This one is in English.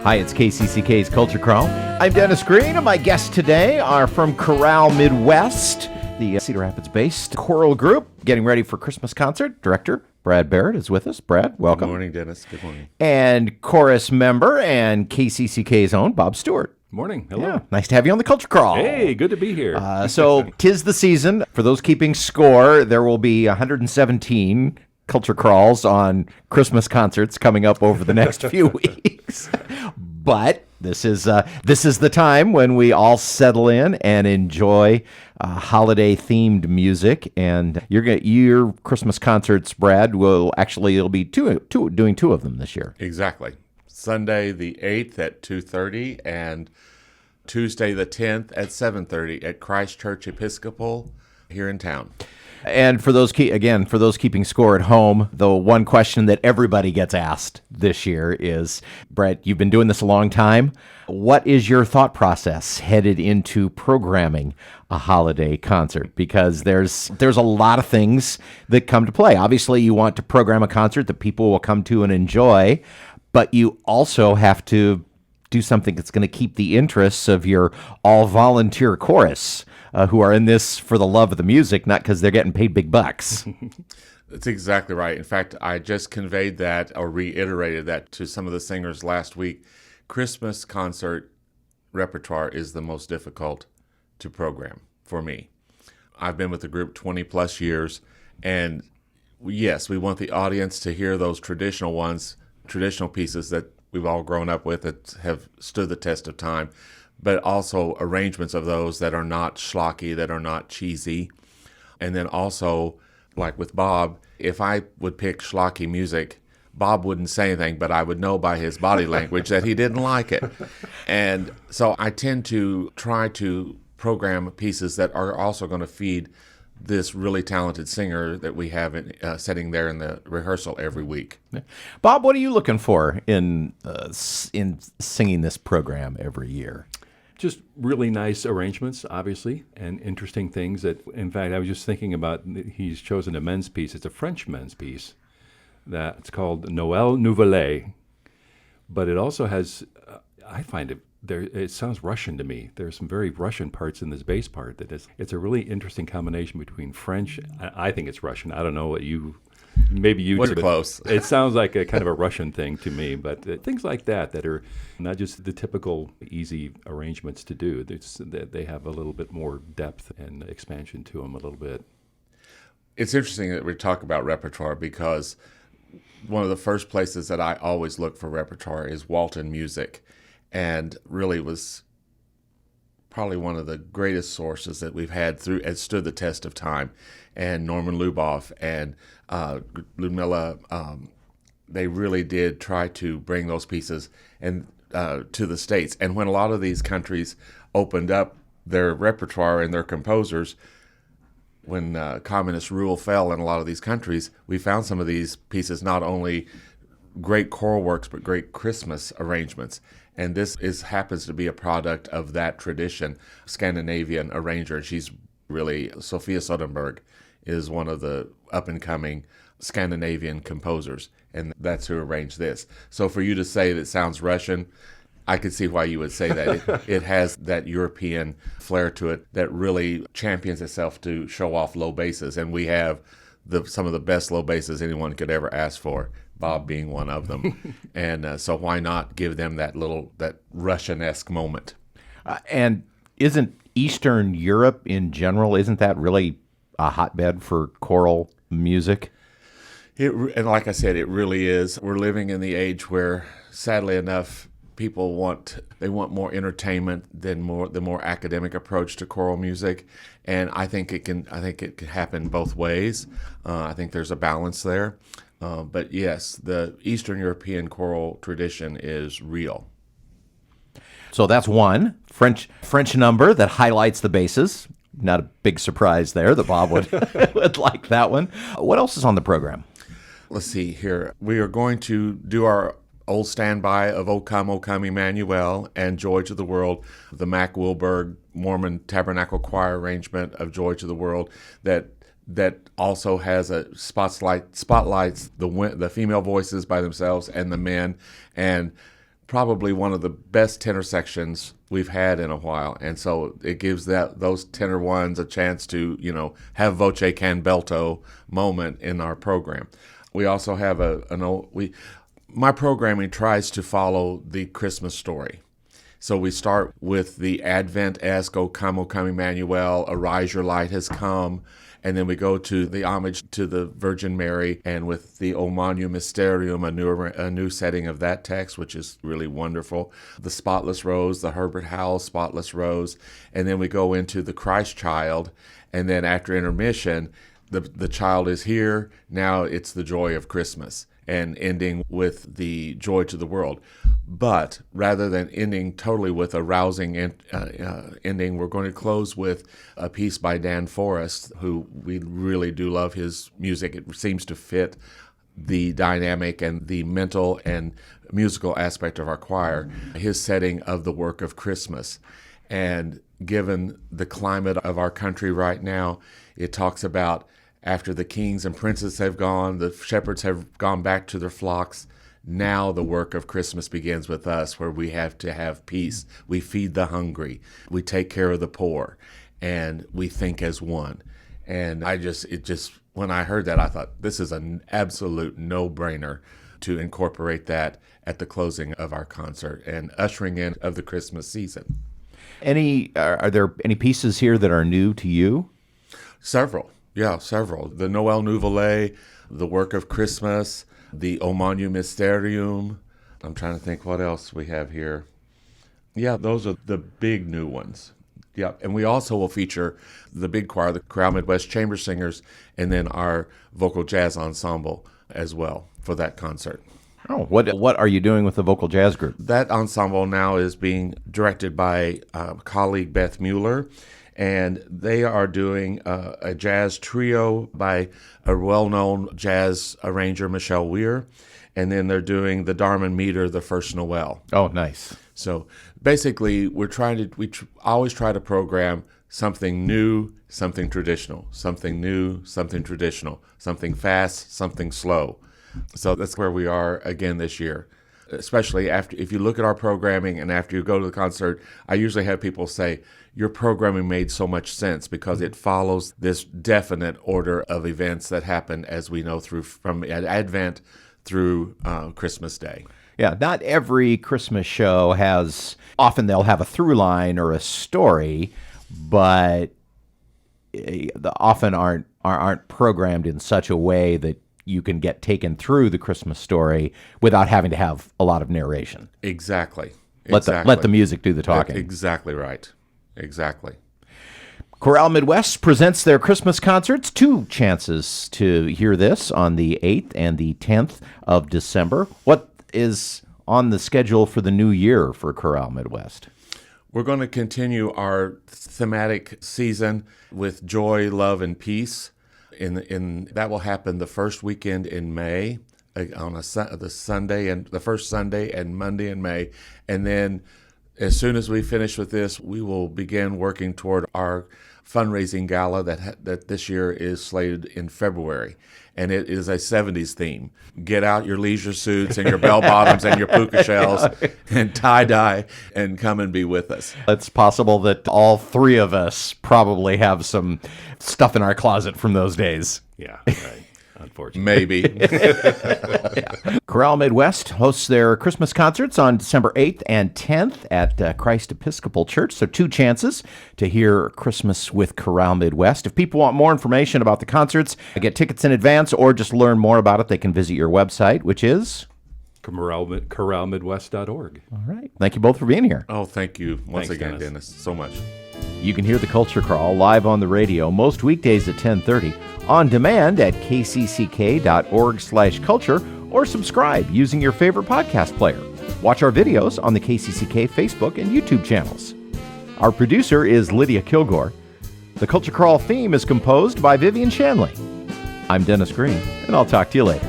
Hi, it's KCCK's Culture Crawl. I'm Dennis Green, and my guests today are from Chorale Midwest, the Cedar Rapids-based choral group, getting ready for Christmas concert. Director Bradly Barrett is with us. Brad, welcome. Good morning, Dennis. Good morning. And chorus member and KCCK's own Bob Stewart. Morning. Hello. Yeah, nice to have you on the Culture Crawl. Hey, good to be here. So, 'tis the season. For those keeping score, there will be 117 Culture Crawls on Christmas concerts coming up over the next few weeks. But this is the time when we all settle in and enjoy holiday-themed music. And your Christmas concerts, Brad, it'll be doing two of them this year. Exactly. Sunday the 8th at 2:30 and Tuesday the 10th at 7:30 at Christ Episcopal here in town. And for those keeping score at home, the one question that everybody gets asked this year is, Brett, you've been doing this a long time. What is your thought process headed into programming a holiday concert? Because there's a lot of things that come to play. Obviously, you want to program a concert that people will come to and enjoy, but you also have to do something that's going to keep the interests of your all-volunteer chorus who are in this for the love of the music, not because they're getting paid big bucks. That's exactly right. In fact, I just conveyed that or reiterated that to some of the singers last week. Christmas concert repertoire is the most difficult to program for me. I've been with the group 20 plus years, and yes, we want the audience to hear those traditional pieces that we've all grown up with that have stood the test of time, but also arrangements of those that are not schlocky, that are not cheesy. And then also, like with Bob, if I would pick schlocky music, Bob wouldn't say anything, but I would know by his body language that he didn't like it. And so I tend to try to program pieces that are also going to feed this really talented singer that we have sitting there in the rehearsal every week. Bob, what are you looking for in singing this program every year? Just really nice arrangements, obviously, and interesting things that, in fact, I was just thinking about, he's chosen a men's piece. It's a French men's piece that's called Noël Nouvelet, but it also has, I find it sounds Russian to me. There's some very Russian parts in this bass part. It's a really interesting combination between French. I think it's Russian. I don't know what maybe you We're do, close. It sounds like a kind of a Russian thing to me, but things like that are not just the typical easy arrangements to do. They have a little bit more depth and expansion to them a little bit. It's interesting that we talk about repertoire because one of the first places that I always look for repertoire is Walton Music, and really was probably one of the greatest sources that we've had has stood the test of time. And Norman Luboff and Ludmilla, they really did try to bring those pieces and to the States. And when a lot of these countries opened up their repertoire and their composers, when communist rule fell in a lot of these countries, we found some of these pieces not only great choral works, but great Christmas arrangements. And this happens to be a product of that tradition. Scandinavian arranger, she's really, Sofia Soderberg is one of the up-and-coming Scandinavian composers, and that's who arranged this. So for you to say that it sounds Russian, I could see why you would say that. It has that European flair to it that really champions itself to show off low basses, and we have some of the best low basses anyone could ever ask for, Bob being one of them. And so why not give them that Russian-esque moment? And isn't Eastern Europe in general, isn't that really a hotbed for choral music? And like I said, it really is. We're living in the age where, sadly enough, people want more entertainment than the more academic approach to choral music, and I think it can happen both ways. I think there's a balance there. But yes, the Eastern European choral tradition is real. So that's one French number that highlights the basses. Not a big surprise there that Bob would like that one. What else is on the program? Let's see here. We are going to do our old standby of O Come, Emmanuel, and Joy to the World, the Mac Wilberg Mormon Tabernacle Choir arrangement of Joy to the World that also has a spotlights the female voices by themselves and the men, and probably one of the best tenor sections we've had in a while, and so it gives those tenor ones a chance to have voce canbelto moment in our program. We also have my programming tries to follow the Christmas story. So we start with the Advent-esque, O come, Emmanuel, Arise, your light has come. And then we go to the homage to the Virgin Mary, and with the O Magnum Mysterium, a new setting of that text, which is really wonderful. The Spotless Rose, the Herbert Howells Spotless Rose. And then we go into the Christ Child. And then after intermission, the child is here. Now it's the joy of Christmas, and ending with the joy to the world. But rather than ending totally with a rousing ending, we're going to close with a piece by Dan Forrest, who we really do love his music. It seems to fit the dynamic and the mental and musical aspect of our choir, his setting of the work of Christmas. And given the climate of our country right now, it talks about after the kings and princes have gone, the shepherds have gone back to their flocks. Now the work of Christmas begins with us, where we have to have peace. We feed the hungry. We take care of the poor, and we think as one. And when I heard that, I thought this is an absolute no-brainer to incorporate that at the closing of our concert and ushering in of the Christmas season. Are there any pieces here that are new to you? Several. The Noël Nouvelet, the work of Christmas, the O Magnum Mysterium. I'm trying to think what else we have here. Yeah, those are the big new ones. Yeah, and we also will feature the big choir, the Chorale Midwest Chamber Singers, and then our vocal jazz ensemble as well for that concert. Oh, what are you doing with the vocal jazz group? That ensemble now is being directed by colleague Beth Mueller, and they are doing a jazz trio by a well-known jazz arranger, Michelle Weir, and then they're doing the Darman Meter, the first Noel. Oh, nice. So basically, we always try to program something new, something traditional, something new, something traditional, something fast, something slow. So that's where we are again this year. Especially if you look at our programming and after you go to the concert, I usually have people say, your programming made so much sense because it follows this definite order of events that happen, as we know, from Advent through Christmas Day. Yeah, not every Christmas show often they'll have a through line or a story, but often aren't programmed in such a way that you can get taken through the Christmas story without having to have a lot of narration. Exactly. Let the music do the talking. Exactly right. Exactly. Chorale Midwest presents their Christmas concerts. 2 chances to hear this on the 8th and the 10th of December. What is on the schedule for the new year for Chorale Midwest? We're going to continue our thematic season with joy, love, and peace. That will happen the first weekend in May, on the first Sunday and Monday in May, and then as soon as we finish with this, we will begin working toward our fundraising gala that this year is slated in February, and it is a 70s theme. Get out your leisure suits and your bell bottoms and your puka shells and tie-dye and come and be with us. It's possible that all 3 of us probably have some stuff in our closet from those days. Yeah, right. Unfortunately. Maybe. Chorale Midwest hosts their Christmas concerts on December 8th and 10th at Christ Episcopal Church. So 2 chances to hear Christmas with Chorale Midwest. If people want more information about the concerts, get tickets in advance, or just learn more about it, they can visit your website, which is Choralemidwest.org. All right. Thank you both for being here. Oh, thank you once Thanks, again, Dennis, so much. You can hear the Culture Crawl live on the radio most weekdays at 10:30, on demand at kcck.org/culture, or subscribe using your favorite podcast player. Watch our videos on the KCCK Facebook and YouTube channels. Our producer is Lydia Kilgore. The Culture Crawl theme is composed by Vivian Shanley. I'm Dennis Green, and I'll talk to you later.